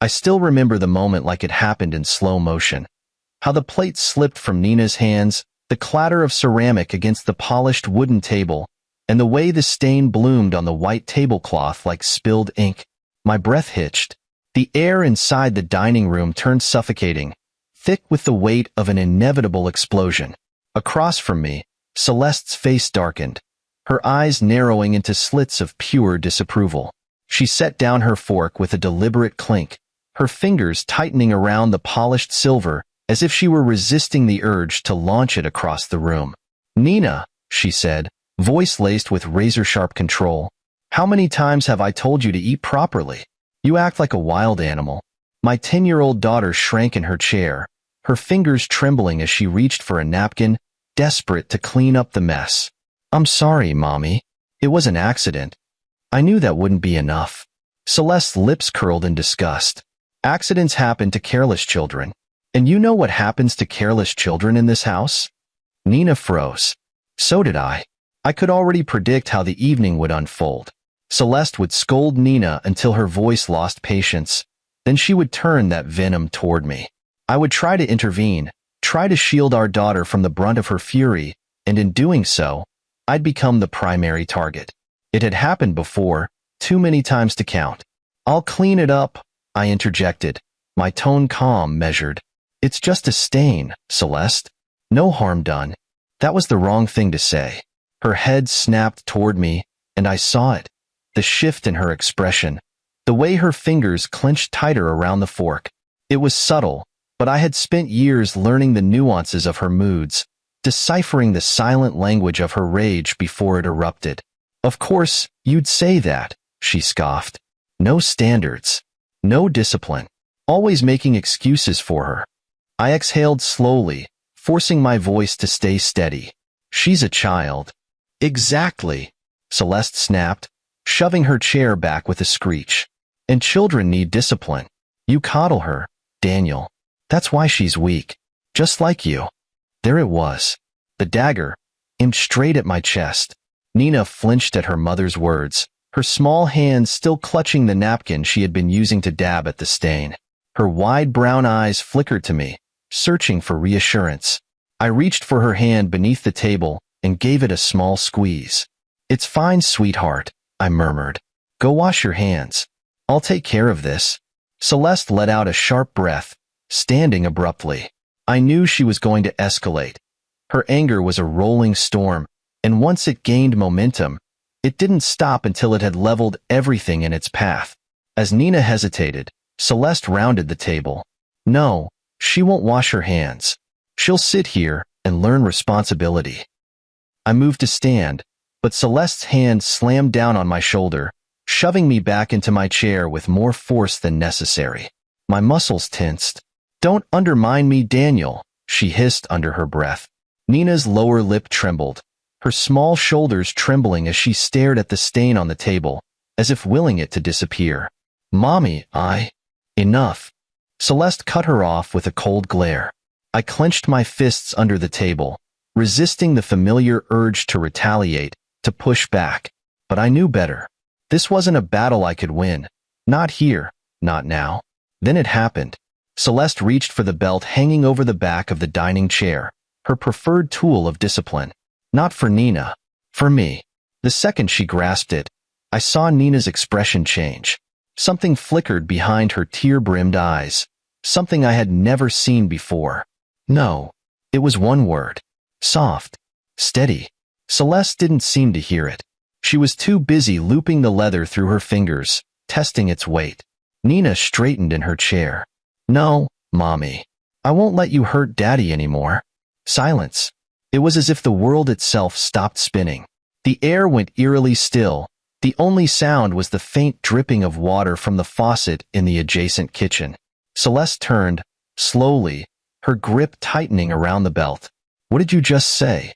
I still remember the moment like it happened in slow motion. How the plate slipped from Nina's hands, the clatter of ceramic against the polished wooden table, and the way the stain bloomed on the white tablecloth like spilled ink. My breath hitched. The air inside the dining room turned suffocating, thick with the weight of an inevitable explosion. Across from me, Celeste's face darkened, her eyes narrowing into slits of pure disapproval. She set down her fork with a deliberate clink, her fingers tightening around the polished silver as if she were resisting the urge to launch it across the room. "Nina," she said, voice laced with razor-sharp control, "how many times have I told you to eat properly? You act like a wild animal." My 10-year-old daughter shrank in her chair, her fingers trembling as she reached for a napkin, desperate to clean up the mess. "I'm sorry, Mommy. It was an accident. I knew that wouldn't be enough." Celeste's lips curled in disgust. "Accidents happen to careless children. And you know what happens to careless children in this house?" Nina froze. So did I. I could already predict how the evening would unfold. Celeste would scold Nina until her voice lost patience. Then she would turn that venom toward me. I would try to intervene, try to shield our daughter from the brunt of her fury, and in doing so, I'd become the primary target. It had happened before, too many times to count. "I'll clean it up," I interjected, my tone calm, measured. "It's just a stain, Celeste. No harm done." That was the wrong thing to say. Her head snapped toward me, and I saw it. The shift in her expression, the way her fingers clenched tighter around the fork. It was subtle, but I had spent years learning the nuances of her moods, deciphering the silent language of her rage before it erupted. "Of course, you'd say that," she scoffed. "No standards. No discipline. Always making excuses for her." I exhaled slowly, forcing my voice to stay steady. "She's a child." "Exactly," Celeste snapped, shoving her chair back with a screech. "And children need discipline. You coddle her, Daniel. That's why she's weak. Just like you." There it was. The dagger, aimed straight at my chest. Nina flinched at her mother's words, her small hands still clutching the napkin she had been using to dab at the stain. Her wide brown eyes flickered to me, searching for reassurance. I reached for her hand beneath the table and gave it a small squeeze. "It's fine, sweetheart," I murmured. "Go wash your hands. I'll take care of this." Celeste let out a sharp breath, standing abruptly. I knew she was going to escalate. Her anger was a rolling storm, and once it gained momentum, it didn't stop until it had leveled everything in its path. As Nina hesitated, Celeste rounded the table. "No, she won't wash her hands. She'll sit here and learn responsibility." I moved to stand, but Celeste's hand slammed down on my shoulder, shoving me back into my chair with more force than necessary. My muscles tensed. "Don't undermine me, Daniel," she hissed under her breath. Nina's lower lip trembled, her small shoulders trembling as she stared at the stain on the table, as if willing it to disappear. "Mommy, Enough." Celeste cut her off with a cold glare. I clenched my fists under the table, resisting the familiar urge to retaliate, to push back. But I knew better. This wasn't a battle I could win. Not here, not now. Then it happened. Celeste reached for the belt hanging over the back of the dining chair, her preferred tool of discipline. Not for Nina, for me. The second she grasped it, I saw Nina's expression change. Something flickered behind her tear-brimmed eyes, something I had never seen before. No, it was one word. Soft. Steady. Celeste didn't seem to hear it. She was too busy looping the leather through her fingers, testing its weight. Nina straightened in her chair. "No, Mommy. I won't let you hurt Daddy anymore." Silence. It was as if the world itself stopped spinning. The air went eerily still. The only sound was the faint dripping of water from the faucet in the adjacent kitchen. Celeste turned, slowly, her grip tightening around the belt. "What did you just say?"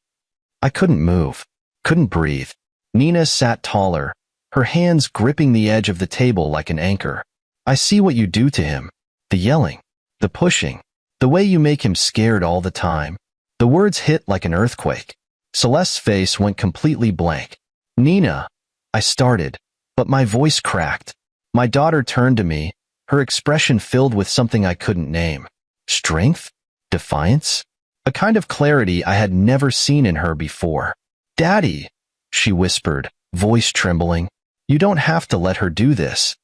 I couldn't move, couldn't breathe. Nina sat taller, her hands gripping the edge of the table like an anchor. "I see what you do to him. The yelling, the pushing, the way you make him scared all the time." The words hit like an earthquake. Celeste's face went completely blank. "Nina," I started, but my voice cracked. My daughter turned to me, her expression filled with something I couldn't name. Strength? Defiance? A kind of clarity I had never seen in her before. "Daddy," she whispered, voice trembling. "You don't have to let her do this."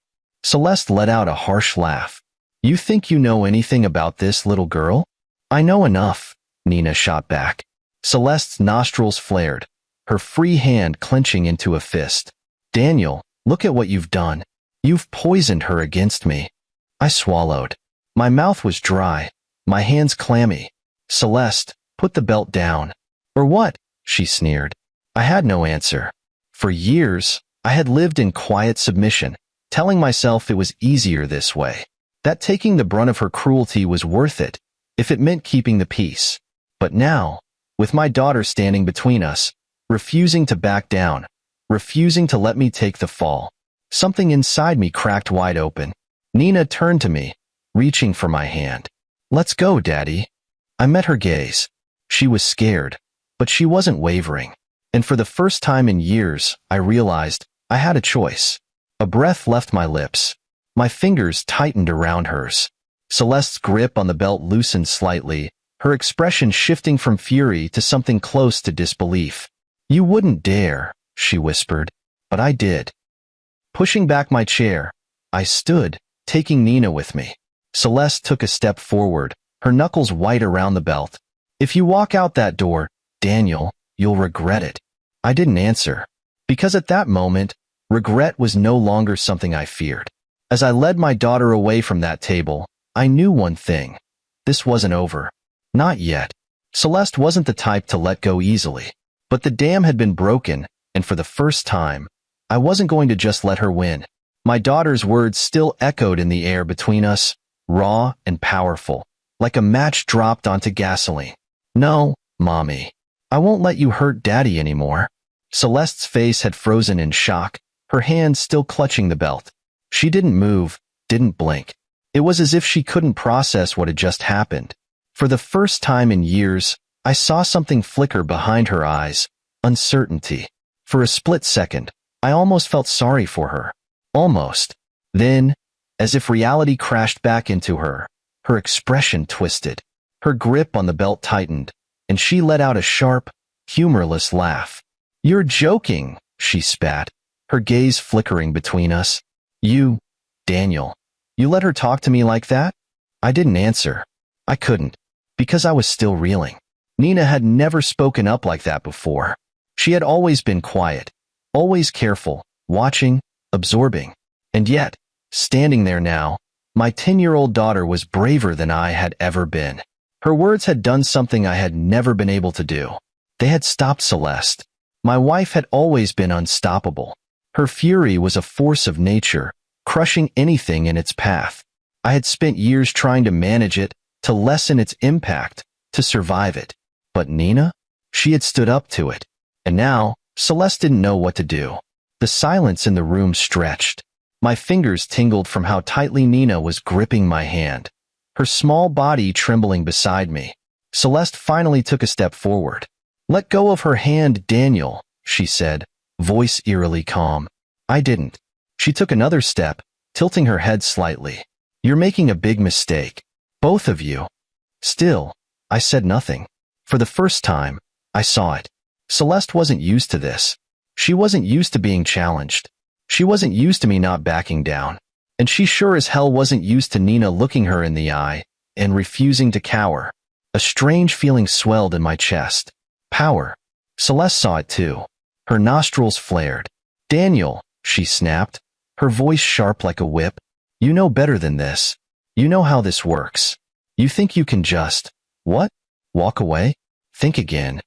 Celeste let out a harsh laugh. "You think you know anything about this little girl?" "I know enough," Nina shot back. Celeste's nostrils flared, her free hand clenching into a fist. "Daniel, look at what you've done. You've poisoned her against me." I swallowed. My mouth was dry, my hands clammy. "Celeste, put the belt down." "Or what?" she sneered. I had no answer. For years, I had lived in quiet submission, telling myself it was easier this way, that taking the brunt of her cruelty was worth it, if it meant keeping the peace. But now, with my daughter standing between us, refusing to back down, refusing to let me take the fall, something inside me cracked wide open. Nina turned to me, reaching for my hand. "Let's go, Daddy." I met her gaze. She was scared, but she wasn't wavering. And for the first time in years, I realized I had a choice. A breath left my lips. My fingers tightened around hers. Celeste's grip on the belt loosened slightly, her expression shifting from fury to something close to disbelief. "You wouldn't dare," she whispered, but I did. Pushing back my chair, I stood, taking Nina with me. Celeste took a step forward, her knuckles white around the belt. "If you walk out that door, Daniel, you'll regret it." I didn't answer, because at that moment, regret was no longer something I feared. As I led my daughter away from that table, I knew one thing. This wasn't over. Not yet. Celeste wasn't the type to let go easily. But the dam had been broken, and for the first time, I wasn't going to just let her win. My daughter's words still echoed in the air between us, raw and powerful, like a match dropped onto gasoline. "No, Mommy. I won't let you hurt Daddy anymore." Celeste's face had frozen in shock, her hands still clutching the belt. She didn't move, didn't blink. It was as if she couldn't process what had just happened. For the first time in years, I saw something flicker behind her eyes, uncertainty. For a split second, I almost felt sorry for her. Almost. Then, as if reality crashed back into her, her expression twisted. Her grip on the belt tightened, and she let out a sharp, humorless laugh. "You're joking," she spat, her gaze flickering between us. "You, Daniel, you let her talk to me like that?" I didn't answer. I couldn't, because I was still reeling. Nina had never spoken up like that before. She had always been quiet, always careful, watching, absorbing. And yet, standing there now, my 10-year-old daughter was braver than I had ever been. Her words had done something I had never been able to do. They had stopped Celeste. My wife had always been unstoppable. Her fury was a force of nature, crushing anything in its path. I had spent years trying to manage it, to lessen its impact, to survive it. But Nina? She had stood up to it. And now, Celeste didn't know what to do. The silence in the room stretched. My fingers tingled from how tightly Nina was gripping my hand, her small body trembling beside me. Celeste finally took a step forward. "Let go of her hand, Daniel," she said, voice eerily calm. I didn't. She took another step, tilting her head slightly. "You're making a big mistake. Both of you." Still, I said nothing. For the first time, I saw it. Celeste wasn't used to this. She wasn't used to being challenged. She wasn't used to me not backing down. And she sure as hell wasn't used to Nina looking her in the eye and refusing to cower. A strange feeling swelled in my chest. Power. Celeste saw it too. Her nostrils flared. "Daniel," she snapped, her voice sharp like a whip. "You know better than this. You know how this works. You think you can just, what? Walk away? Think again."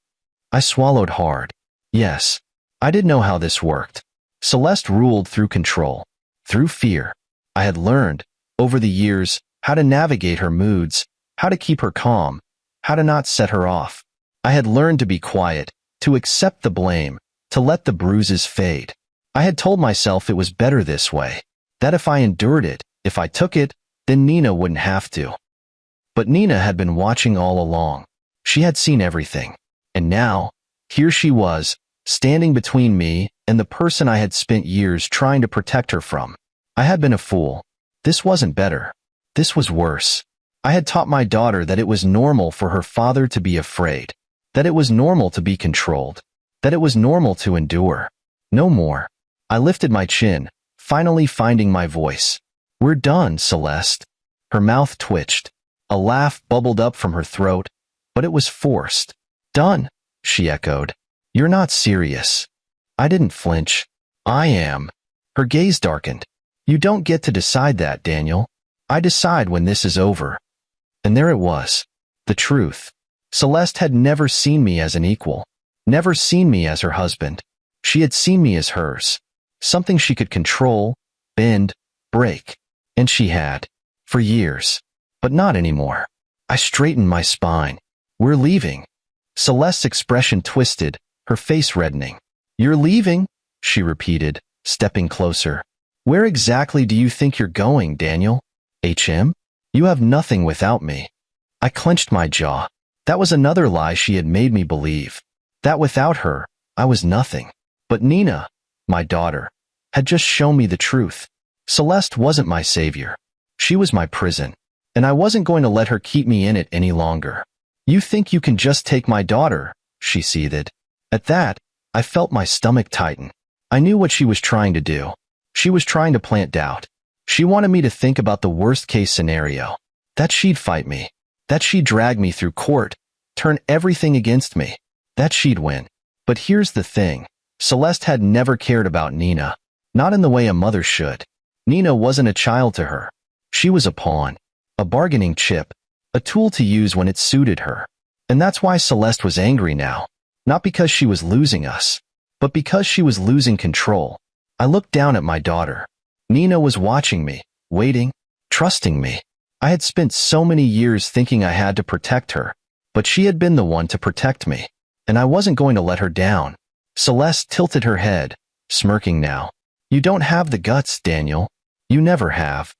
I swallowed hard. Yes, I did know how this worked. Celeste ruled through control, through fear. I had learned, over the years, how to navigate her moods, how to keep her calm, how to not set her off. I had learned to be quiet, to accept the blame, to let the bruises fade. I had told myself it was better this way, that if I endured it, if I took it, then Nina wouldn't have to. But Nina had been watching all along. She had seen everything. And now, here she was, standing between me and the person I had spent years trying to protect her from. I had been a fool. This wasn't better. This was worse. I had taught my daughter that it was normal for her father to be afraid, that it was normal to be controlled, that it was normal to endure. No more. I lifted my chin, finally finding my voice. We're done, Celeste. Her mouth twitched. A laugh bubbled up from her throat, but it was forced. Done, she echoed. You're not serious. I didn't flinch. I am. Her gaze darkened. You don't get to decide that, Daniel. I decide when this is over. And there it was. The truth. Celeste had never seen me as an equal. Never seen me as her husband. She had seen me as hers. Something she could control, bend, break. And she had. For years. But not anymore. I straightened my spine. We're leaving. Celeste's expression twisted, her face reddening. You're leaving? She repeated, stepping closer. Where exactly do you think you're going, Daniel? HM? You have nothing without me. I clenched my jaw. That was another lie she had made me believe. That without her, I was nothing. But Nina, my daughter, had just shown me the truth. Celeste wasn't my savior. She was my prison. And I wasn't going to let her keep me in it any longer. You think you can just take my daughter, she seethed. At that, I felt my stomach tighten. I knew what she was trying to do. She was trying to plant doubt. She wanted me to think about the worst-case scenario. That she'd fight me. That she'd drag me through court, turn everything against me. That she'd win. But here's the thing. Celeste had never cared about Nina. Not in the way a mother should. Nina wasn't a child to her. She was a pawn. A bargaining chip. A tool to use when it suited her. And that's why Celeste was angry now. Not because she was losing us, but because she was losing control. I looked down at my daughter. Nina was watching me, waiting, trusting me. I had spent so many years thinking I had to protect her, but she had been the one to protect me, and I wasn't going to let her down. Celeste tilted her head, smirking now. You don't have the guts, Daniel. You never have.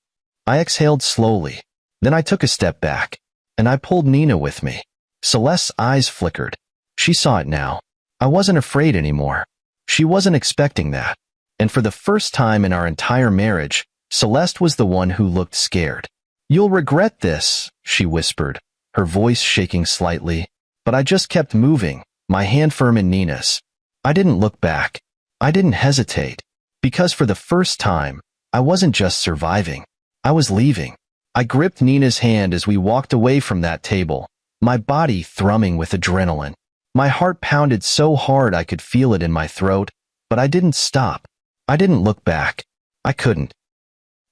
I exhaled slowly. Then I took a step back, and I pulled Nina with me. Celeste's eyes flickered. She saw it now. I wasn't afraid anymore. She wasn't expecting that. And for the first time in our entire marriage, Celeste was the one who looked scared. You'll regret this, she whispered, her voice shaking slightly. But I just kept moving, my hand firm in Nina's. I didn't look back. I didn't hesitate. Because for the first time, I wasn't just surviving. I was leaving. I gripped Nina's hand as we walked away from that table, my body thrumming with adrenaline. My heart pounded so hard I could feel it in my throat, but I didn't stop. I didn't look back. I couldn't.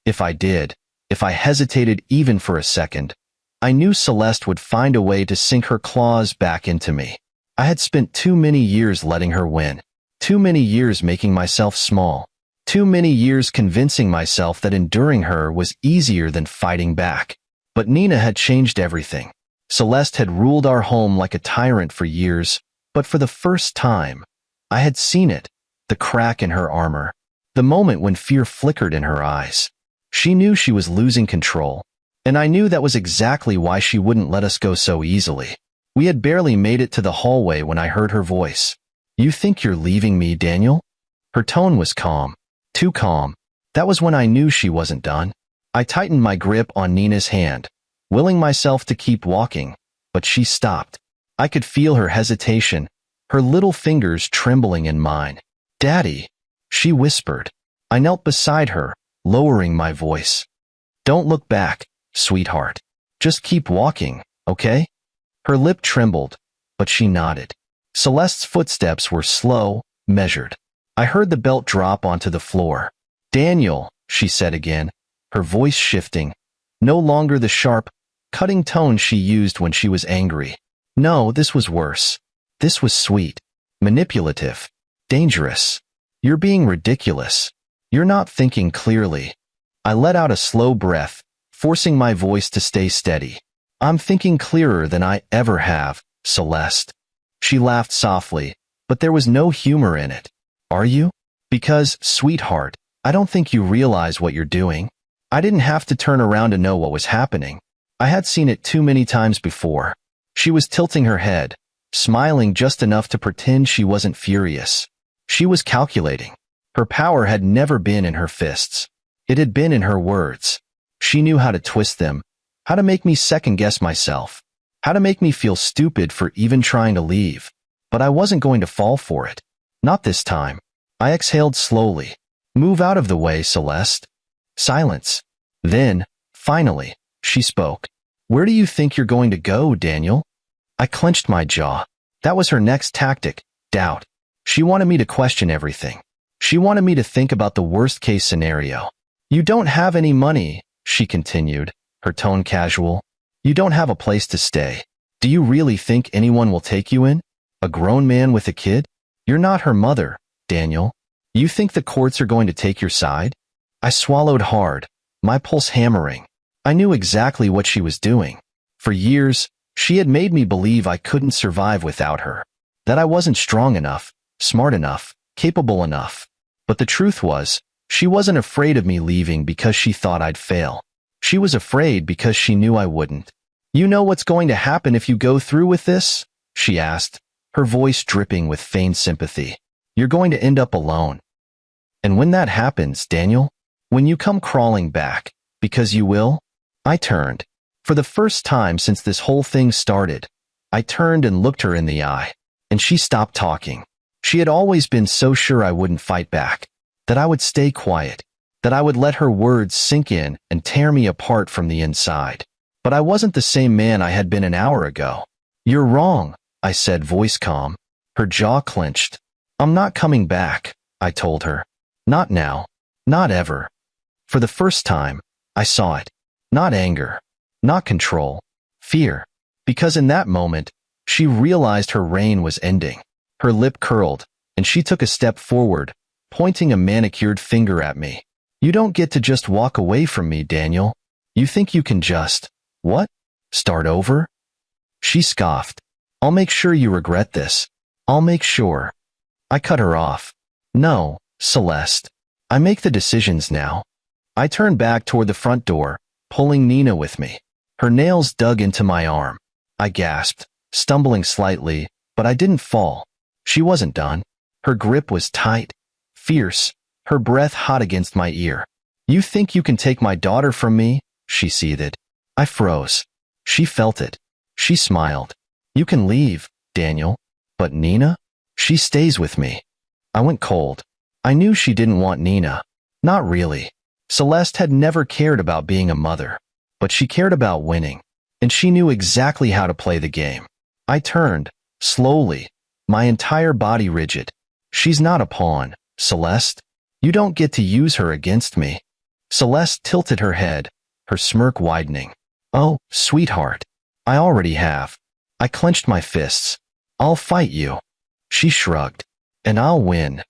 If I did, if I hesitated even for a second, I knew Celeste would find a way to sink her claws back into me. I had spent too many years letting her win. Too many years making myself small. Too many years convincing myself that enduring her was easier than fighting back. But Nina had changed everything. Celeste had ruled our home like a tyrant for years, but for the first time, I had seen it, the crack in her armor, the moment when fear flickered in her eyes. She knew she was losing control, and I knew that was exactly why she wouldn't let us go so easily. We had barely made it to the hallway when I heard her voice. You think you're leaving me, Daniel? Her tone was calm. Too calm. That was when I knew she wasn't done. I tightened my grip on Nina's hand, willing myself to keep walking, but she stopped. I could feel her hesitation, her little fingers trembling in mine. Daddy, she whispered. I knelt beside her, lowering my voice. Don't look back, sweetheart. Just keep walking, okay? Her lip trembled, but she nodded. Celeste's footsteps were slow, measured. I heard the belt drop onto the floor. Daniel, she said again, her voice shifting. No longer the sharp, cutting tone she used when she was angry. No, this was worse. This was sweet, manipulative, dangerous. You're being ridiculous. You're not thinking clearly. I let out a slow breath, forcing my voice to stay steady. I'm thinking clearer than I ever have, Celeste. She laughed softly, but there was no humor in it. Are you? Because, sweetheart, I don't think you realize what you're doing. I didn't have to turn around to know what was happening. I had seen it too many times before. She was tilting her head, smiling just enough to pretend she wasn't furious. She was calculating. Her power had never been in her fists. It had been in her words. She knew how to twist them, how to make me second-guess myself, how to make me feel stupid for even trying to leave. But I wasn't going to fall for it. Not this time. I exhaled slowly. Move out of the way, Celeste. Silence. Then, finally, she spoke. Where do you think you're going to go, Daniel? I clenched my jaw. That was her next tactic, doubt. She wanted me to question everything. She wanted me to think about the worst-case scenario. You don't have any money, she continued, her tone casual. You don't have a place to stay. Do you really think anyone will take you in? A grown man with a kid? You're not her mother, Daniel. You think the courts are going to take your side? I swallowed hard, my pulse hammering. I knew exactly what she was doing. For years, she had made me believe I couldn't survive without her, that I wasn't strong enough, smart enough, capable enough. But the truth was, she wasn't afraid of me leaving because she thought I'd fail. She was afraid because she knew I wouldn't. You know what's going to happen if you go through with this? She asked, her voice dripping with feigned sympathy. You're going to end up alone. And when that happens, Daniel, when you come crawling back, because you will, I turned. For the first time since this whole thing started, I turned and looked her in the eye, and she stopped talking. She had always been so sure I wouldn't fight back, that I would stay quiet, that I would let her words sink in and tear me apart from the inside. But I wasn't the same man I had been an hour ago. You're wrong, I said, voice calm. Her jaw clenched. I'm not coming back, I told her. Not now. Not ever. For the first time, I saw it. Not anger. Not control. Fear. Because in that moment, she realized her reign was ending. Her lip curled, and she took a step forward, pointing a manicured finger at me. You don't get to just walk away from me, Daniel. You think you can just, what? Start over? She scoffed. I'll make sure you regret this. I'll make sure. I cut her off. No, Celeste. I make the decisions now. I turned back toward the front door, pulling Nina with me. Her nails dug into my arm. I gasped, stumbling slightly, but I didn't fall. She wasn't done. Her grip was tight, fierce, her breath hot against my ear. You think you can take my daughter from me? She seethed. I froze. She felt it. She smiled. You can leave, Daniel. But Nina? She stays with me. I went cold. I knew she didn't want Nina. Not really. Celeste had never cared about being a mother, but she cared about winning, and she knew exactly how to play the game. I turned, slowly, my entire body rigid. She's not a pawn, Celeste. You don't get to use her against me. Celeste tilted her head, her smirk widening. Oh, sweetheart. I already have. I clenched my fists. I'll fight you. She shrugged. And I'll win.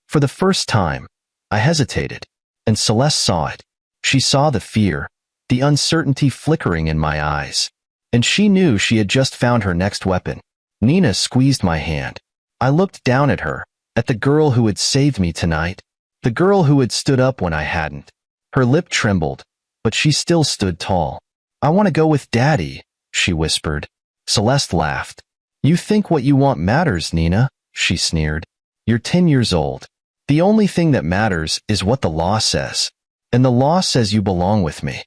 For the first time, I hesitated, and Celeste saw it. She saw the fear, the uncertainty flickering in my eyes, and she knew she had just found her next weapon. Nina squeezed my hand. I looked down at her, at the girl who had saved me tonight, the girl who had stood up when I hadn't. Her lip trembled, but she still stood tall. I want to go with Daddy, she whispered. Celeste laughed. You think what you want matters, Nina, she sneered. You're 10 years old. The only thing that matters is what the law says. And the law says you belong with me.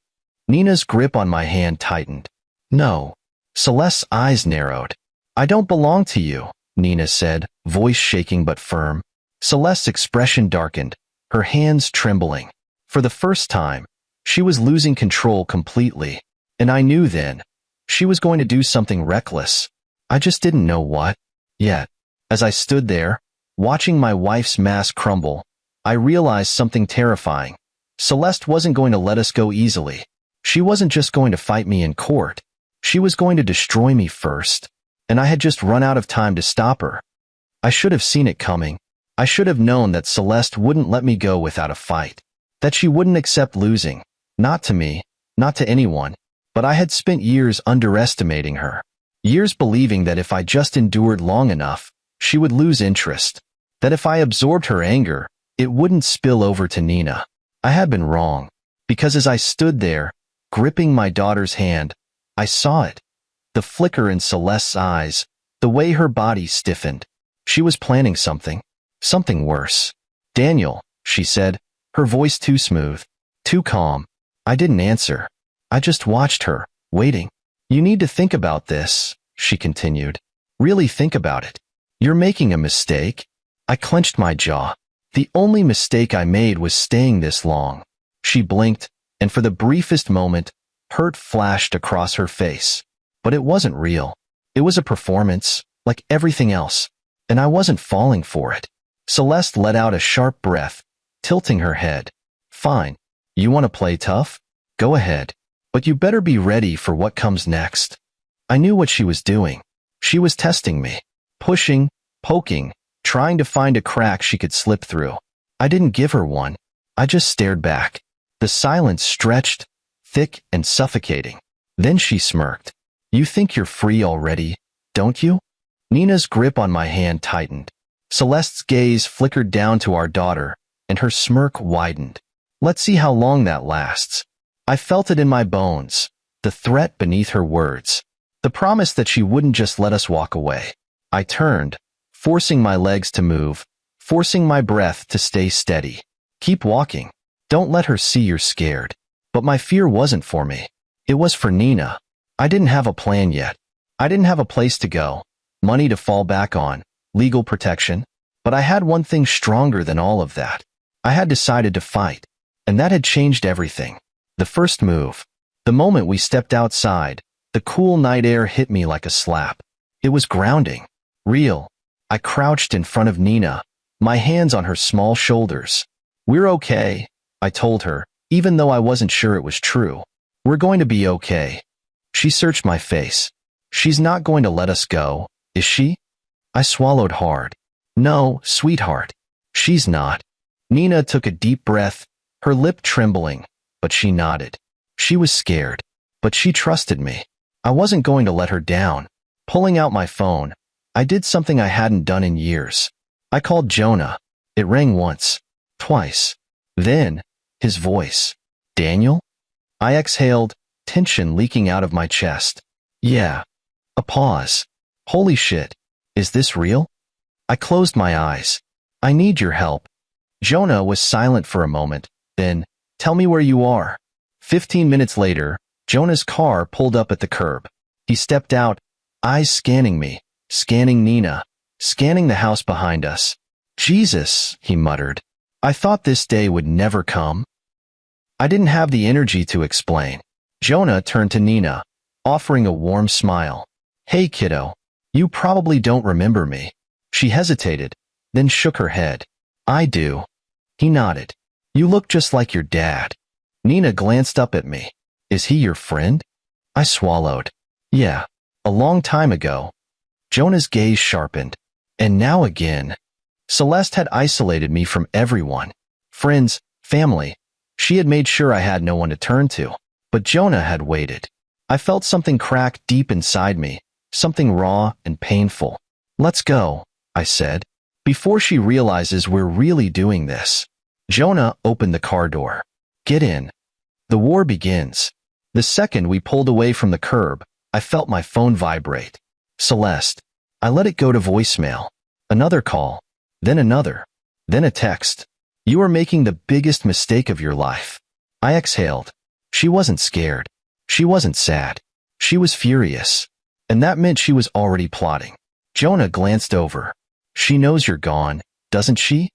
Nina's grip on my hand tightened. No. Celeste's eyes narrowed. I don't belong to you, Nina said, voice shaking but firm. Celeste's expression darkened, her hands trembling. For the first time, she was losing control completely. And I knew then, she was going to do something reckless. I just didn't know what. Yet, as I stood there, watching my wife's mask crumble, I realized something terrifying. Celeste wasn't going to let us go easily. She wasn't just going to fight me in court. She was going to destroy me first. And I had just run out of time to stop her. I should have seen it coming. I should have known that Celeste wouldn't let me go without a fight. That she wouldn't accept losing. Not to me, not to anyone. But I had spent years underestimating her. Years believing that if I just endured long enough, she would lose interest. That if I absorbed her anger, it wouldn't spill over to Nina. I had been wrong. Because as I stood there, gripping my daughter's hand, I saw it. The flicker in Celeste's eyes, the way her body stiffened. She was planning something. Something worse. Daniel, she said, her voice too smooth, too calm. I didn't answer. I just watched her, waiting. You need to think about this, she continued. Really think about it. You're making a mistake. I clenched my jaw. The only mistake I made was staying this long. She blinked, and for the briefest moment, hurt flashed across her face. But it wasn't real. It was a performance, like everything else, and I wasn't falling for it. Celeste let out a sharp breath, tilting her head. Fine. You want to play tough? Go ahead. But you better be ready for what comes next. I knew what she was doing. She was testing me. Pushing, poking, trying to find a crack she could slip through. I didn't give her one. I just stared back. The silence stretched, thick and suffocating. Then she smirked. You think you're free already, don't you? Nina's grip on my hand tightened. Celeste's gaze flickered down to our daughter, and her smirk widened. Let's see how long that lasts. I felt it in my bones, the threat beneath her words, the promise that she wouldn't just let us walk away. I turned, forcing my legs to move, forcing my breath to stay steady. Keep walking. Don't let her see you're scared. But my fear wasn't for me. It was for Nina. I didn't have a plan yet. I didn't have a place to go, money to fall back on, legal protection. But I had one thing stronger than all of that. I had decided to fight, and that had changed everything. The first move. The moment we stepped outside, the cool night air hit me like a slap. It was grounding. Real. I crouched in front of Nina, my hands on her small shoulders. We're okay, I told her, even though I wasn't sure it was true. We're going to be okay. She searched my face. She's not going to let us go, is she? I swallowed hard. No, sweetheart. She's not. Nina took a deep breath, her lip trembling, but she nodded. She was scared, but she trusted me. I wasn't going to let her down. Pulling out my phone, I did something I hadn't done in years. I called Jonah. It rang once, twice. Then, his voice. Daniel? I exhaled, tension leaking out of my chest. Yeah. A pause. Holy shit. Is this real? I closed my eyes. I need your help. Jonah was silent for a moment, then, tell me where you are. 15 minutes later, Jonah's car pulled up at the curb. He stepped out, eyes scanning me, scanning Nina, scanning the house behind us. Jesus, he muttered. I thought this day would never come. I didn't have the energy to explain. Jonah turned to Nina, offering a warm smile. Hey kiddo, you probably don't remember me. She hesitated, then shook her head. I do. He nodded. You look just like your dad. Nina glanced up at me. Is he your friend? I swallowed. Yeah, a long time ago. Jonah's gaze sharpened. And now again. Celeste had isolated me from everyone. Friends, family. She had made sure I had no one to turn to. But Jonah had waited. I felt something crack deep inside me, something raw and painful. Let's go, I said. Before she realizes we're really doing this. Jonah opened the car door. Get in. The war begins. The second we pulled away from the curb, I felt my phone vibrate. Celeste. I let it go to voicemail. Another call. Then another. Then a text. You are making the biggest mistake of your life. I exhaled. She wasn't scared. She wasn't sad. She was furious. And that meant she was already plotting. Jonah glanced over. She knows you're gone, doesn't she?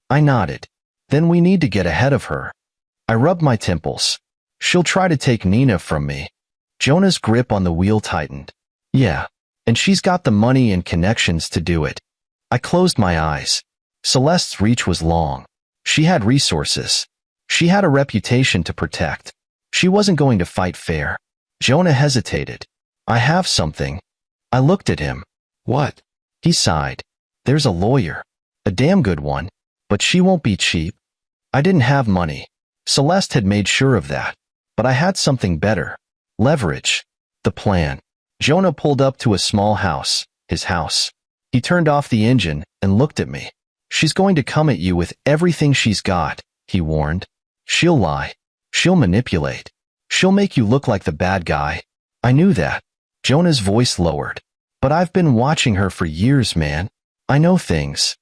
I nodded. Then we need to get ahead of her. I rubbed my temples. She'll try to take Nina from me. Jonah's grip on the wheel tightened. Yeah, and she's got the money and connections to do it. I closed my eyes. Celeste's reach was long. She had resources. She had a reputation to protect. She wasn't going to fight fair. Jonah hesitated. I have something. I looked at him. What? He sighed. There's a lawyer. A damn good one. But she won't be cheap. I didn't have money. Celeste had made sure of that. But I had something better. Leverage. The plan. Jonah pulled up to a small house, his house. He turned off the engine and looked at me. She's going to come at you with everything she's got, he warned. She'll lie. She'll manipulate. She'll make you look like the bad guy. I knew that. Jonah's voice lowered. But I've been watching her for years, man. I know things.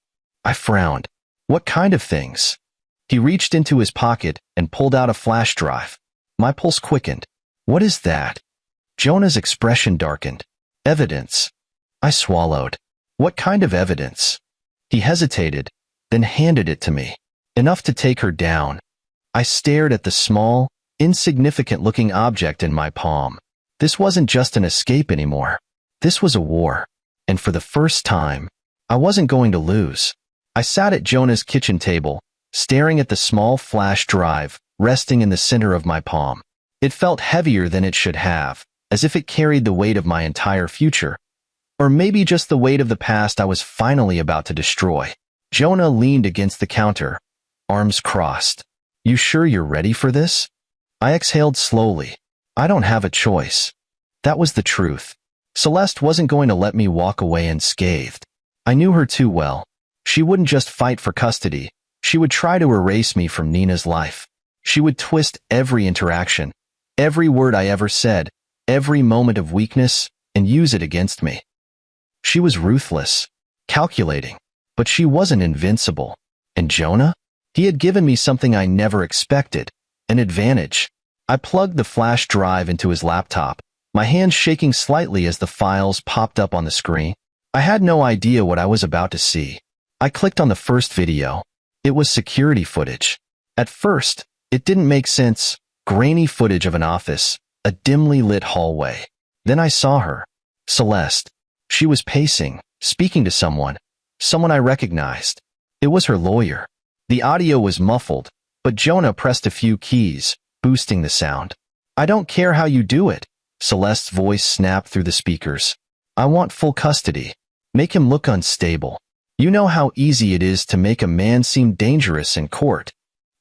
I frowned. What kind of things? He reached into his pocket and pulled out a flash drive. My pulse quickened. What is that? Jonah's expression darkened. Evidence. I swallowed. What kind of evidence? He hesitated, then handed it to me. Enough to take her down. I stared at the small, insignificant-looking object in my palm. This wasn't just an escape anymore. This was a war. And for the first time, I wasn't going to lose. I sat at Jonah's kitchen table, staring at the small flash drive resting in the center of my palm. It felt heavier than it should have, as if it carried the weight of my entire future. Or maybe just the weight of the past I was finally about to destroy. Jonah leaned against the counter, arms crossed. You sure you're ready for this? I exhaled slowly. I don't have a choice. That was the truth. Celeste wasn't going to let me walk away unscathed. I knew her too well. She wouldn't just fight for custody. She would try to erase me from Nina's life. She would twist every interaction, every word I ever said, every moment of weakness, and use it against me. She was ruthless, calculating, but she wasn't invincible. And Jonah? He had given me something I never expected, an advantage. I plugged the flash drive into his laptop, my hands shaking slightly as the files popped up on the screen. I had no idea what I was about to see. I clicked on the first video. It was security footage. At first, it didn't make sense. Grainy footage of an office, a dimly lit hallway. Then I saw her. Celeste. She was pacing, speaking to someone I recognized. It was her lawyer. The audio was muffled, but Jonah pressed a few keys, boosting the sound. I don't care how you do it. Celeste's voice snapped through the speakers. I want full custody. Make him look unstable. You know how easy it is to make a man seem dangerous in court.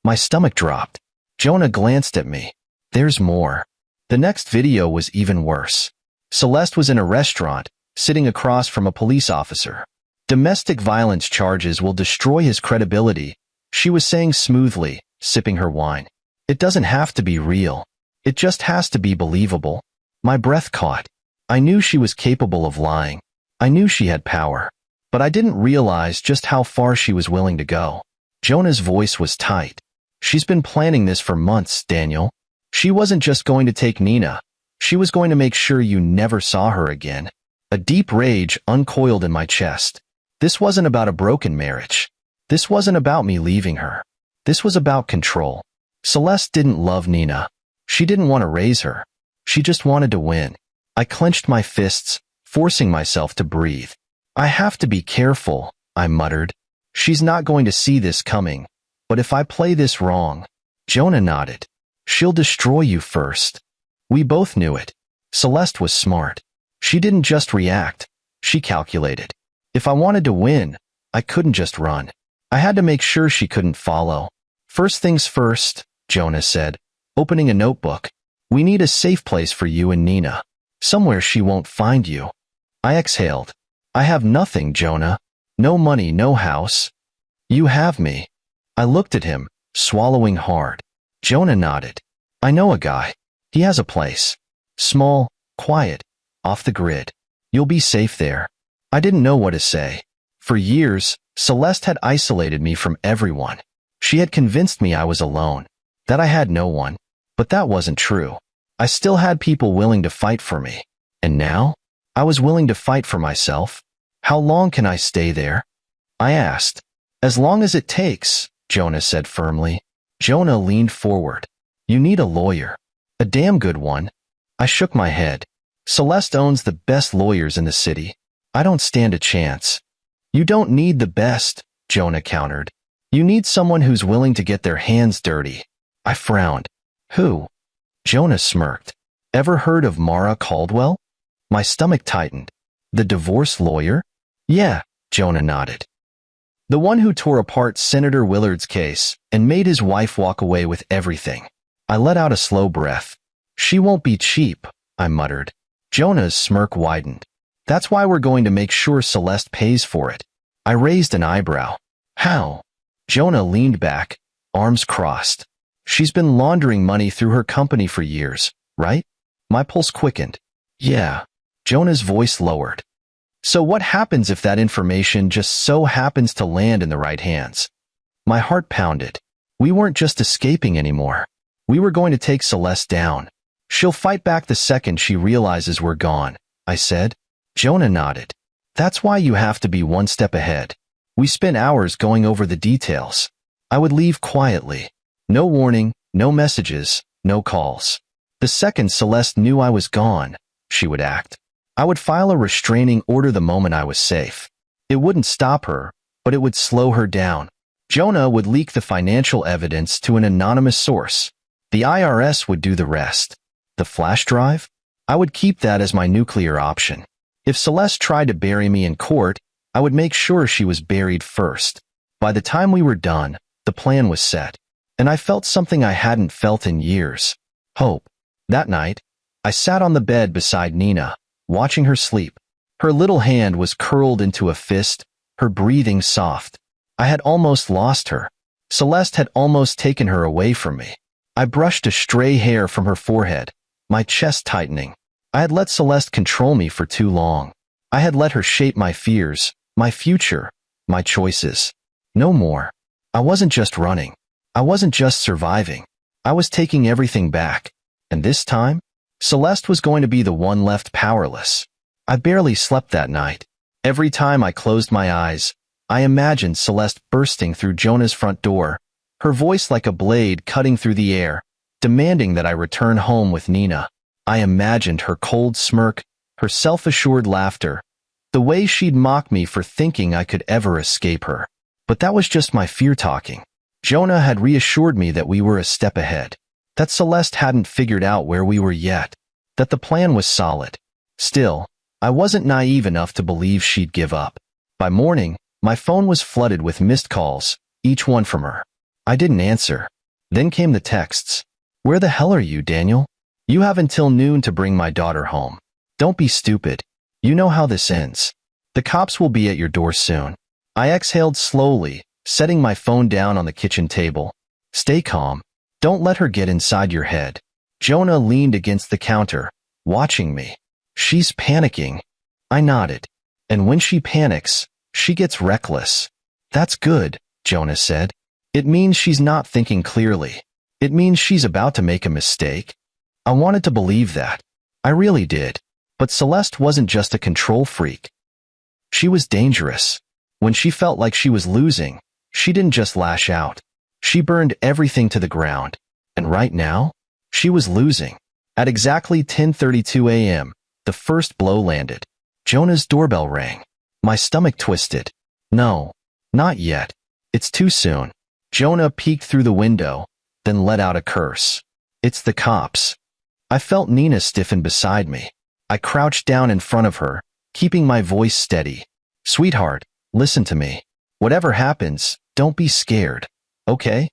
My stomach dropped. Jonah glanced at me. There's more. The next video was even worse. Celeste was in a restaurant, sitting across from a police officer. Domestic violence charges will destroy his credibility, she was saying smoothly, sipping her wine. It doesn't have to be real. It just has to be believable. My breath caught. I knew she was capable of lying. I knew she had power. But I didn't realize just how far she was willing to go. Jonah's voice was tight. She's been planning this for months, Daniel. She wasn't just going to take Nina. She was going to make sure you never saw her again. A deep rage uncoiled in my chest. This wasn't about a broken marriage. This wasn't about me leaving her. This was about control. Celeste didn't love Nina. She didn't want to raise her. She just wanted to win. I clenched my fists, forcing myself to breathe. I have to be careful, I muttered. She's not going to see this coming. But if I play this wrong, Jonah nodded. She'll destroy you first. We both knew it. Celeste was smart. She didn't just react. She calculated. If I wanted to win, I couldn't just run. I had to make sure she couldn't follow. First things first, Jonah said, opening a notebook. We need a safe place for you and Nina. Somewhere she won't find you. I exhaled. I have nothing, Jonah. No money, no house. You have me. I looked at him, swallowing hard. Jonah nodded. I know a guy. He has a place. Small, quiet, off the grid. You'll be safe there. I didn't know what to say. For years, Celeste had isolated me from everyone. She had convinced me I was alone, that I had no one. But that wasn't true. I still had people willing to fight for me. And now, I was willing to fight for myself. How long can I stay there? I asked. As long as it takes, Jonah said firmly. Jonah leaned forward. You need a lawyer. A damn good one. I shook my head. Celeste owns the best lawyers in the city. I don't stand a chance. You don't need the best, Jonah countered. You need someone who's willing to get their hands dirty. I frowned. Who? Jonah smirked. Ever heard of Mara Caldwell? My stomach tightened. The divorce lawyer? Yeah, Jonah nodded. The one who tore apart Senator Willard's case and made his wife walk away with everything. I let out a slow breath. She won't be cheap, I muttered. Jonah's smirk widened. That's why we're going to make sure Celeste pays for it. I raised an eyebrow. How? Jonah leaned back, arms crossed. She's been laundering money through her company for years, right? My pulse quickened. Yeah. Jonah's voice lowered. So what happens if that information just so happens to land in the right hands? My heart pounded. We weren't just escaping anymore. We were going to take Celeste down. She'll fight back the second she realizes we're gone, I said. Jonah nodded. That's why you have to be one step ahead. We spent hours going over the details. I would leave quietly. No warning, no messages, no calls. The second Celeste knew I was gone, she would act. I would file a restraining order the moment I was safe. It wouldn't stop her, but it would slow her down. Jonah would leak the financial evidence to an anonymous source. The IRS would do the rest. The flash drive? I would keep that as my nuclear option. If Celeste tried to bury me in court, I would make sure she was buried first. By the time we were done, the plan was set. And I felt something I hadn't felt in years. Hope. That night, I sat on the bed beside Nina, watching her sleep. Her little hand was curled into a fist, her breathing soft. I had almost lost her. Celeste had almost taken her away from me. I brushed a stray hair from her forehead, my chest tightening. I had let Celeste control me for too long. I had let her shape my fears, my future, my choices. No more. I wasn't just running. I wasn't just surviving. I was taking everything back. And this time, Celeste was going to be the one left powerless. I barely slept that night. Every time I closed my eyes, I imagined Celeste bursting through Jonah's front door, her voice like a blade cutting through the air, demanding that I return home with Nina. I imagined her cold smirk, her self-assured laughter, the way she'd mock me for thinking I could ever escape her. But that was just my fear talking. Jonah had reassured me that we were a step ahead, that Celeste hadn't figured out where we were yet, that the plan was solid. Still, I wasn't naive enough to believe she'd give up. By morning, my phone was flooded with missed calls, each one from her. I didn't answer. Then came the texts. Where the hell are you, Daniel? You have until noon to bring my daughter home. Don't be stupid. You know how this ends. The cops will be at your door soon. I exhaled slowly, setting my phone down on the kitchen table. Stay calm. Don't let her get inside your head. Jonah leaned against the counter, watching me. She's panicking. I nodded. And when she panics, she gets reckless. That's good, Jonah said. It means she's not thinking clearly. It means she's about to make a mistake. I wanted to believe that. I really did. But Celeste wasn't just a control freak. She was dangerous. When she felt like she was losing, she didn't just lash out. She burned everything to the ground. And right now, she was losing. At exactly 10:32 a.m., the first blow landed. Jonah's doorbell rang. My stomach twisted. No, not yet. It's too soon. Jonah peeked through the window, then let out a curse. It's the cops. I felt Nina stiffen beside me. I crouched down in front of her, keeping my voice steady. Sweetheart, listen to me. Whatever happens, don't be scared. Okay?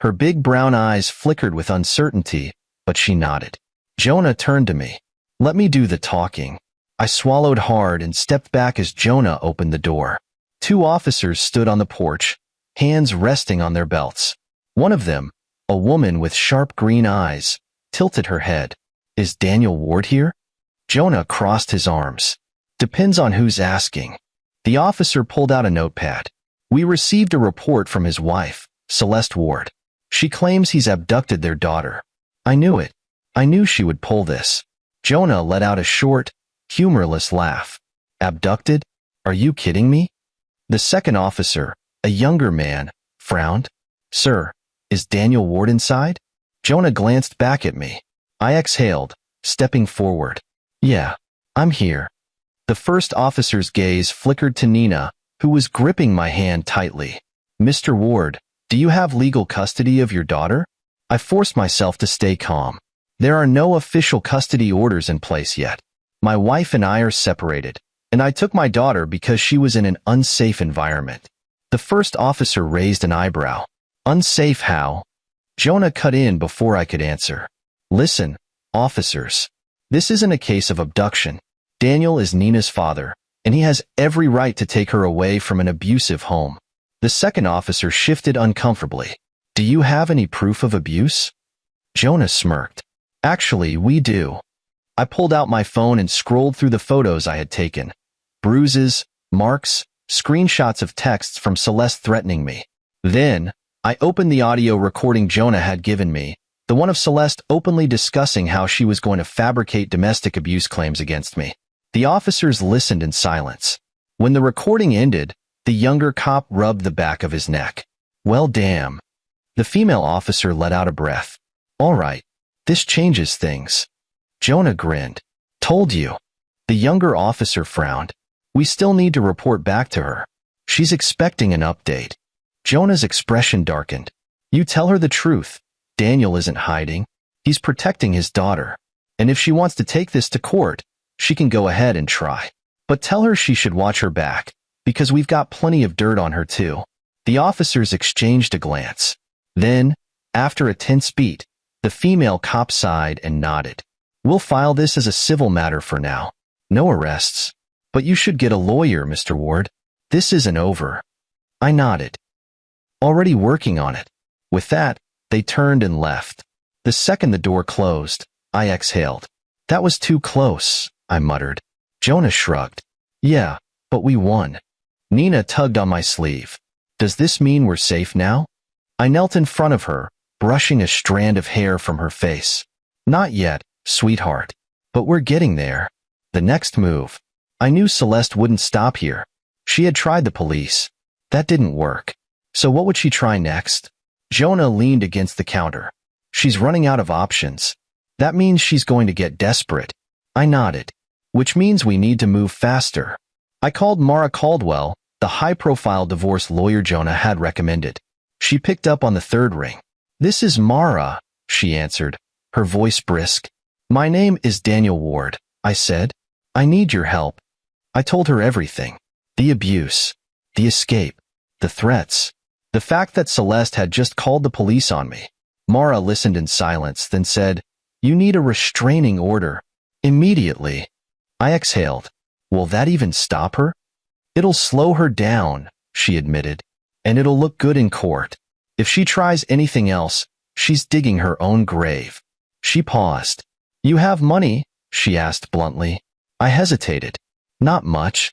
Her big brown eyes flickered with uncertainty, but she nodded. Jonah turned to me. Let me do the talking. I swallowed hard and stepped back as Jonah opened the door. Two officers stood on the porch, hands resting on their belts. One of them, a woman with sharp green eyes, tilted her head. Is Daniel Ward here? Jonah crossed his arms. Depends on who's asking. The officer pulled out a notepad. We received a report from his wife, Celeste Ward. She claims he's abducted their daughter. I knew it. I knew she would pull this. Jonah let out a short, humorless laugh. Abducted? Are you kidding me? The second officer, a younger man, frowned. Sir, is Daniel Ward inside? Jonah glanced back at me. I exhaled, stepping forward. Yeah, I'm here. The first officer's gaze flickered to Nina, who was gripping my hand tightly. Mr. Ward, do you have legal custody of your daughter? I forced myself to stay calm. There are no official custody orders in place yet. My wife and I are separated, and I took my daughter because she was in an unsafe environment. The first officer raised an eyebrow. Unsafe how? Jonah cut in before I could answer. Listen, officers. This isn't a case of abduction. Daniel is Nina's father, and he has every right to take her away from an abusive home. The second officer shifted uncomfortably. Do you have any proof of abuse? Jonah smirked. Actually, we do. I pulled out my phone and scrolled through the photos I had taken. Bruises, marks, screenshots of texts from Celeste threatening me. Then, I opened the audio recording Jonah had given me, The one of Celeste openly discussing how she was going to fabricate domestic abuse claims against me. The officers listened in silence. When the recording ended, the younger cop rubbed the back of his neck. Well, damn. The female officer let out a breath. All right. This changes things. Jonah grinned. Told you. The younger officer frowned. We still need to report back to her. She's expecting an update. Jonah's expression darkened. You tell her the truth. Daniel isn't hiding. He's protecting his daughter. And if she wants to take this to court, she can go ahead and try. But tell her she should watch her back, because we've got plenty of dirt on her too. The officers exchanged a glance. Then, after a tense beat, the female cop sighed and nodded. We'll file this as a civil matter for now. No arrests. But you should get a lawyer, Mr. Ward. This isn't over. I nodded. Already working on it. With that, they turned and left. The second the door closed, I exhaled. That was too close, I muttered. Jonah shrugged. Yeah, but we won. Nina tugged on my sleeve. Does this mean we're safe now? I knelt in front of her, brushing a strand of hair from her face. Not yet, sweetheart. But we're getting there. The next move. I knew Celeste wouldn't stop here. She had tried the police. That didn't work. So what would she try next? Jonah leaned against the counter. She's running out of options. That means she's going to get desperate. I nodded. Which means we need to move faster. I called Mara Caldwell, the high-profile divorce lawyer Jonah had recommended. She picked up on the third ring. This is Mara, she answered, her voice brisk. My name is Daniel Ward, I said. I need your help. I told her everything. The abuse. The escape. The threats. The fact that Celeste had just called the police on me. Mara listened in silence, then said, You need a restraining order. Immediately. I exhaled. Will that even stop her? It'll slow her down, she admitted. And it'll look good in court. If she tries anything else, she's digging her own grave. She paused. You have money? She asked bluntly. I hesitated. Not much.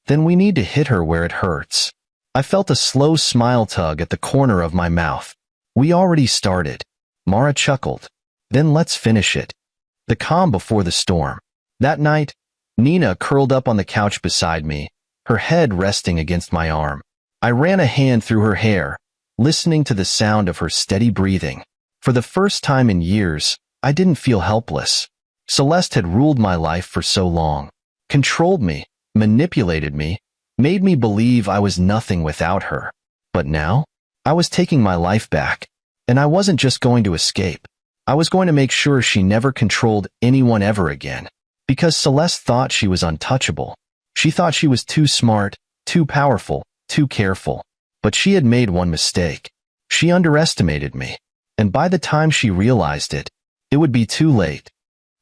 Then we need to hit her where it hurts. I felt a slow smile tug at the corner of my mouth. We already started. Mara chuckled. Then let's finish it. The calm before the storm. That night, Nina curled up on the couch beside me, her head resting against my arm. I ran a hand through her hair, listening to the sound of her steady breathing. For the first time in years, I didn't feel helpless. Celeste had ruled my life for so long, controlled me, manipulated me, made me believe I was nothing without her. But now, I was taking my life back, and I wasn't just going to escape. I was going to make sure she never controlled anyone ever again. Because Celeste thought she was untouchable. She thought she was too smart, too powerful, too careful. But she had made one mistake. She underestimated me. And by the time she realized it, it would be too late.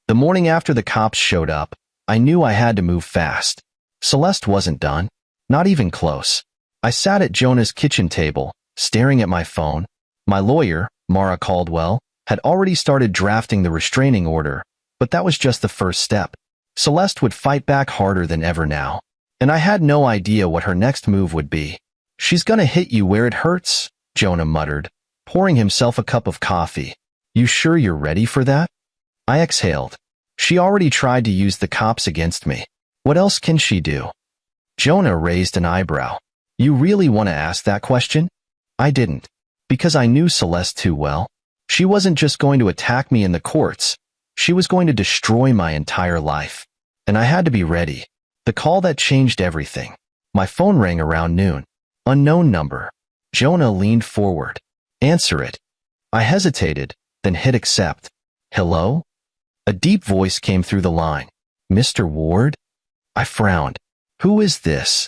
The morning after the cops showed up, I knew I had to move fast. Celeste wasn't done. Not even close. I sat at Jonah's kitchen table, staring at my phone. My lawyer, Mara Caldwell, had already started drafting the restraining order, but that was just the first step. Celeste would fight back harder than ever now, and I had no idea what her next move would be. She's gonna hit you where it hurts, Jonah muttered, pouring himself a cup of coffee. You sure you're ready for that? I exhaled. She already tried to use the cops against me. What else can she do? Jonah raised an eyebrow. You really want to ask that question? I didn't. Because I knew Celeste too well. She wasn't just going to attack me in the courts. She was going to destroy my entire life. And I had to be ready. The call that changed everything. My phone rang around noon. Unknown number. Jonah leaned forward. Answer it. I hesitated, then hit accept. Hello? A deep voice came through the line. Mr. Ward? I frowned. Who is this?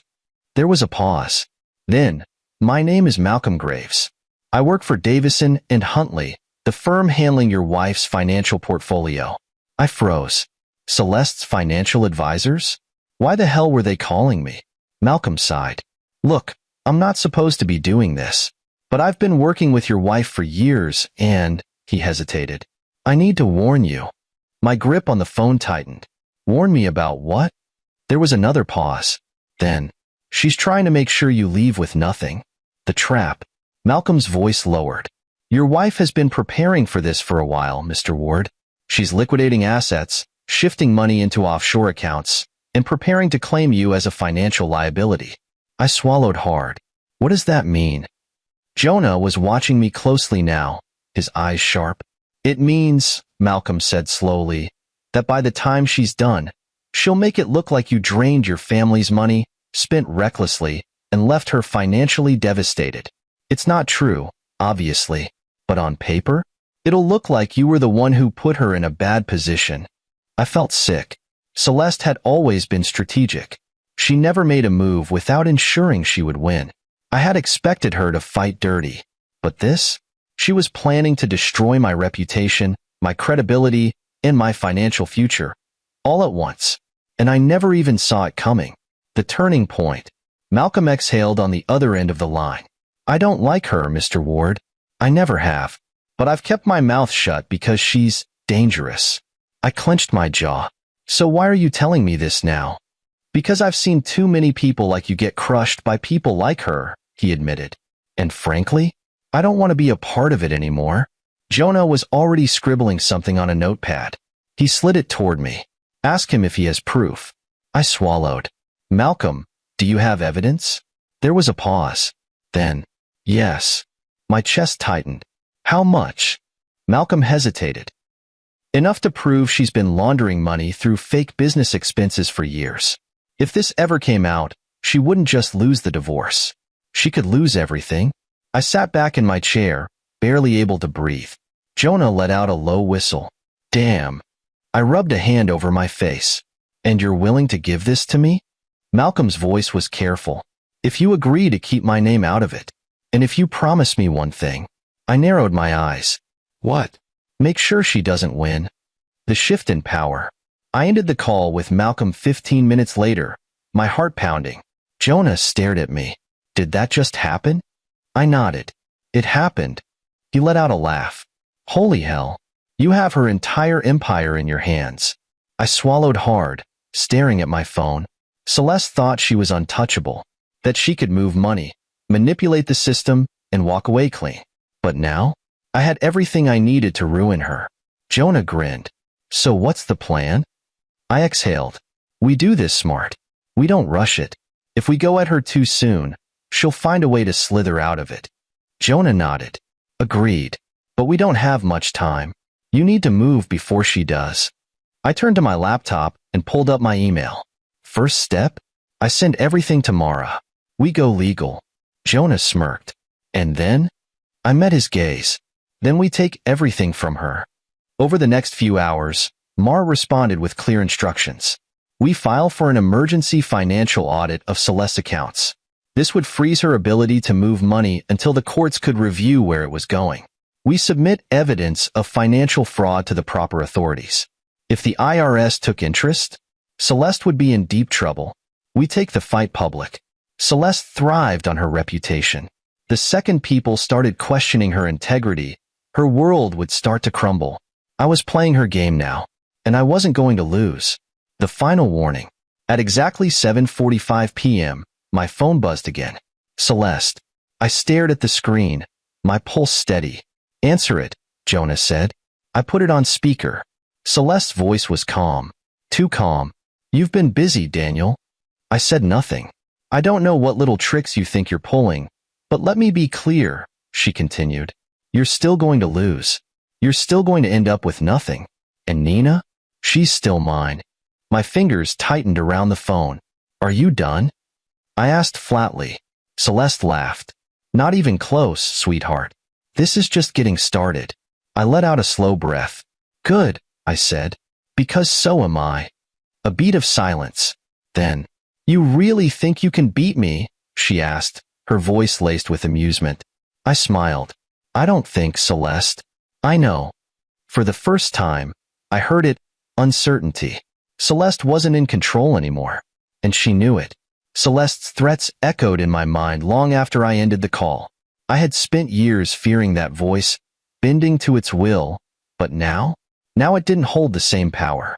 There was a pause. Then, my name is Malcolm Graves. I work for Davison and Huntley, the firm handling your wife's financial portfolio. I froze. Celeste's financial advisors? Why the hell were they calling me? Malcolm sighed. Look, I'm not supposed to be doing this, but I've been working with your wife for years and, he hesitated. I need to warn you. My grip on the phone tightened. Warn me about what? There was another pause. Then, she's trying to make sure you leave with nothing. The trap. Malcolm's voice lowered. Your wife has been preparing for this for a while, Mr. Ward. She's liquidating assets, shifting money into offshore accounts, and preparing to claim you as a financial liability. I swallowed hard. What does that mean? Jonah was watching me closely now, his eyes sharp. It means, Malcolm said slowly, that by the time she's done, she'll make it look like you drained your family's money, spent recklessly, and left her financially devastated. It's not true, obviously, but on paper, it'll look like you were the one who put her in a bad position. I felt sick. Celeste had always been strategic. She never made a move without ensuring she would win. I had expected her to fight dirty. But this? She was planning to destroy my reputation, my credibility, and my financial future, all at once. And I never even saw it coming. The turning point. Malcolm exhaled on the other end of the line. I don't like her, Mr. Ward. I never have. But I've kept my mouth shut because she's dangerous. I clenched my jaw. So why are you telling me this now? Because I've seen too many people like you get crushed by people like her, he admitted. And frankly, I don't want to be a part of it anymore. Jonah was already scribbling something on a notepad. He slid it toward me. Ask him if he has proof. I swallowed. Malcolm, do you have evidence? There was a pause. Then, yes. My chest tightened. How much? Malcolm hesitated. Enough to prove she's been laundering money through fake business expenses for years. If this ever came out, she wouldn't just lose the divorce. She could lose everything. I sat back in my chair, barely able to breathe. Jonah let out a low whistle. Damn. I rubbed a hand over my face. And you're willing to give this to me? Malcolm's voice was careful. If you agree to keep my name out of it, and if you promise me one thing. I narrowed my eyes. What? Make sure she doesn't win. The shift in power. I ended the call with Malcolm 15 minutes later, my heart pounding. Jonah stared at me. Did that just happen? I nodded. It happened. He let out a laugh. Holy hell. You have her entire empire in your hands. I swallowed hard, staring at my phone. Celeste thought she was untouchable, that she could move money, manipulate the system, and walk away clean. But now, I had everything I needed to ruin her. Jonah grinned. So what's the plan? I exhaled. We do this smart. We don't rush it. If we go at her too soon, she'll find a way to slither out of it. Jonah nodded. Agreed. But we don't have much time. You need to move before she does. I turned to my laptop and pulled up my email. First step? I send everything to Mara. We go legal. Jonah smirked. And then? I met his gaze. Then we take everything from her. Over the next few hours, Mara responded with clear instructions. We file for an emergency financial audit of Celeste's accounts. This would freeze her ability to move money until the courts could review where it was going. We submit evidence of financial fraud to the proper authorities. If the IRS took interest, Celeste would be in deep trouble. We take the fight public. Celeste thrived on her reputation. The second people started questioning her integrity, her world would start to crumble. I was playing her game now, and I wasn't going to lose. The final warning. At exactly 7:45 p.m., my phone buzzed again. Celeste. I stared at the screen, my pulse steady. Answer it, Jonah said. I put it on speaker. Celeste's voice was calm. Too calm. You've been busy, Daniel. I said nothing. I don't know what little tricks you think you're pulling, but let me be clear, she continued. You're still going to lose. You're still going to end up with nothing. And Nina? She's still mine. My fingers tightened around the phone. Are you done? I asked flatly. Celeste laughed. Not even close, sweetheart. This is just getting started. I let out a slow breath. Good, I said. Because so am I. A beat of silence. Then, you really think you can beat me? She asked, her voice laced with amusement. I smiled. I don't think, Celeste. I know. For the first time, I heard it, uncertainty. Celeste wasn't in control anymore. And she knew it. Celeste's threats echoed in my mind long after I ended the call. I had spent years fearing that voice, bending to its will, but now it didn't hold the same power.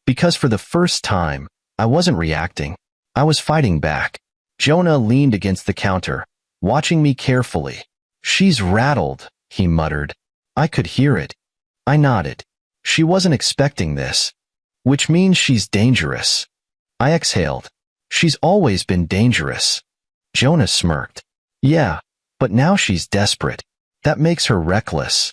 Because for the first time, I wasn't reacting. I was fighting back. Jonah leaned against the counter, watching me carefully. She's rattled, he muttered. I could hear it. I nodded. She wasn't expecting this. Which means she's dangerous. I exhaled. She's always been dangerous. Jonah smirked. Yeah, but now she's desperate. That makes her reckless.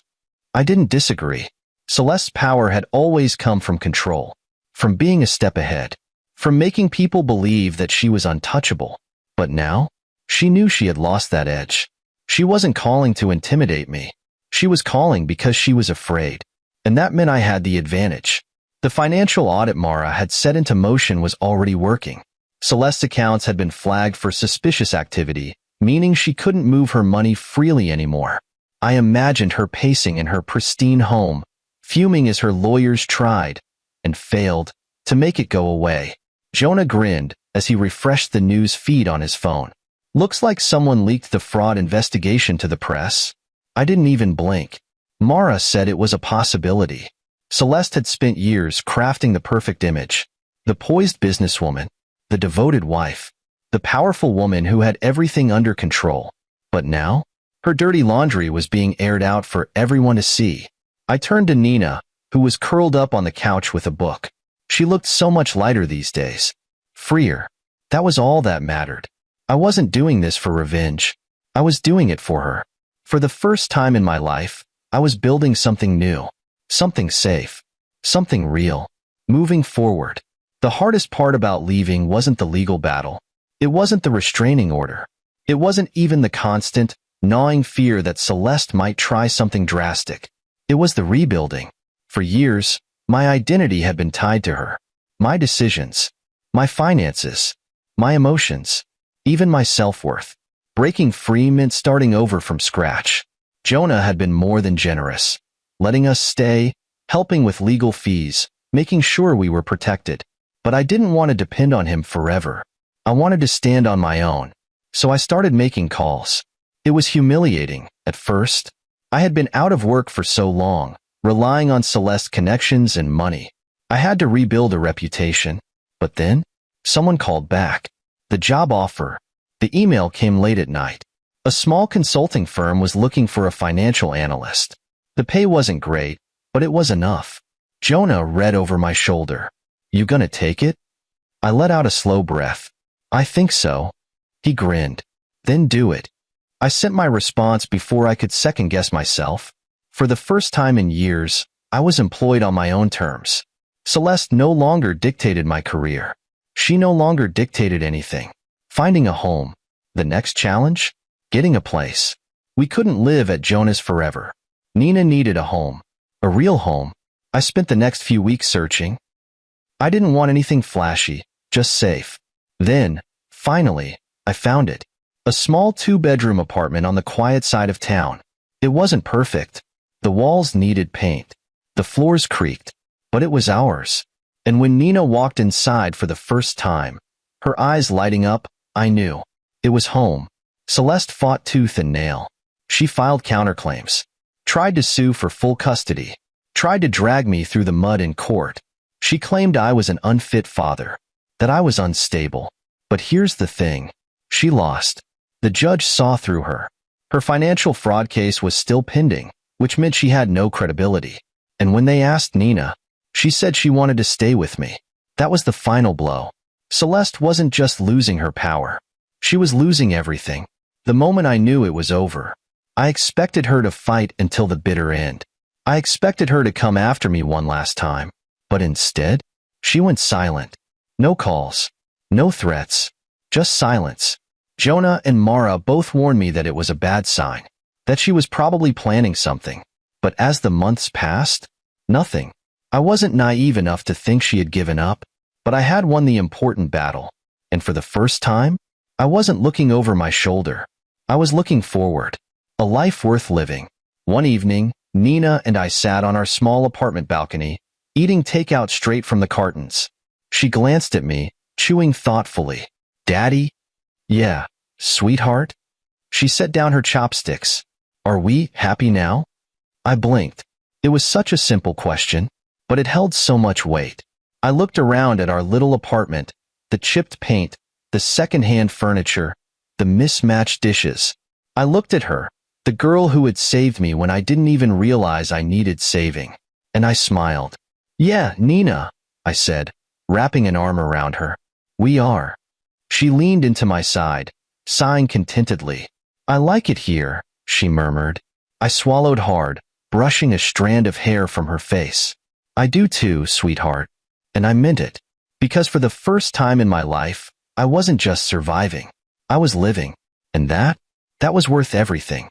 I didn't disagree. Celeste's power had always come from control, from being a step ahead, from making people believe that she was untouchable. But now, she knew she had lost that edge. She wasn't calling to intimidate me. She was calling because she was afraid. And that meant I had the advantage. The financial audit Mara had set into motion was already working. Celeste's accounts had been flagged for suspicious activity, meaning she couldn't move her money freely anymore. I imagined her pacing in her pristine home, fuming as her lawyers tried, and failed, to make it go away. Jonah grinned as he refreshed the news feed on his phone. Looks like someone leaked the fraud investigation to the press. I didn't even blink. Mara said it was a possibility. Celeste had spent years crafting the perfect image. The poised businesswoman, the devoted wife, the powerful woman who had everything under control. But now, her dirty laundry was being aired out for everyone to see. I turned to Nina, who was curled up on the couch with a book. She looked so much lighter these days. Freer. That was all that mattered. I wasn't doing this for revenge. I was doing it for her. For the first time in my life, I was building something new, something safe, something real. Moving forward. The hardest part about leaving wasn't the legal battle. It wasn't the restraining order. It wasn't even the constant, gnawing fear that Celeste might try something drastic. It was the rebuilding. For years, my identity had been tied to her. My decisions, my finances, my emotions, even my self-worth. Breaking free meant starting over from scratch. Jonah had been more than generous, letting us stay, helping with legal fees, making sure we were protected. But I didn't want to depend on him forever. I wanted to stand on my own. So I started making calls. It was humiliating, at first. I had been out of work for so long, relying on Celeste's connections and money. I had to rebuild a reputation. But then, someone called back. The job offer. The email came late at night. A small consulting firm was looking for a financial analyst. The pay wasn't great, but it was enough. Jonah read over my shoulder. You gonna take it? I let out a slow breath. I think so. He grinned. Then do it. I sent my response before I could second-guess myself. For the first time in years, I was employed on my own terms. Celeste no longer dictated my career. She no longer dictated anything. Finding a home. The next challenge? Getting a place. We couldn't live at Jonah's forever. Nina needed a home. A real home. I spent the next few weeks searching. I didn't want anything flashy, just safe. Then, finally, I found it. A small 2-bedroom apartment on the quiet side of town. It wasn't perfect. The walls needed paint. The floors creaked. But it was ours. And when Nina walked inside for the first time, her eyes lighting up, I knew. It was home. Celeste fought tooth and nail. She filed counterclaims. Tried to sue for full custody. Tried to drag me through the mud in court. She claimed I was an unfit father. That I was unstable. But here's the thing. She lost. The judge saw through her. Her financial fraud case was still pending, which meant she had no credibility. And when they asked Nina, she said she wanted to stay with me. That was the final blow. Celeste wasn't just losing her power. She was losing everything. The moment I knew it was over, I expected her to fight until the bitter end. I expected her to come after me one last time. But instead, she went silent. No calls. No threats. Just silence. Jonah and Mara both warned me that it was a bad sign. That she was probably planning something. But as the months passed, nothing. I wasn't naive enough to think she had given up. But I had won the important battle. And for the first time, I wasn't looking over my shoulder. I was looking forward. A life worth living. One evening, Nina and I sat on our small apartment balcony, eating takeout straight from the cartons. She glanced at me, chewing thoughtfully. Daddy? Yeah. Sweetheart? She set down her chopsticks. Are we happy now? I blinked. It was such a simple question, but it held so much weight. I looked around at our little apartment, the chipped paint, the second-hand furniture, the mismatched dishes. I looked at her, The girl who had saved me when I didn't even realize I needed saving. And I smiled. Yeah, Nina, I said, wrapping an arm around her. We are. She leaned into my side, sighing contentedly. I like it here, she murmured. I swallowed hard, brushing a strand of hair from her face. I do too, sweetheart. And I meant it. Because for the first time in my life, I wasn't just surviving. I was living. And that was worth everything.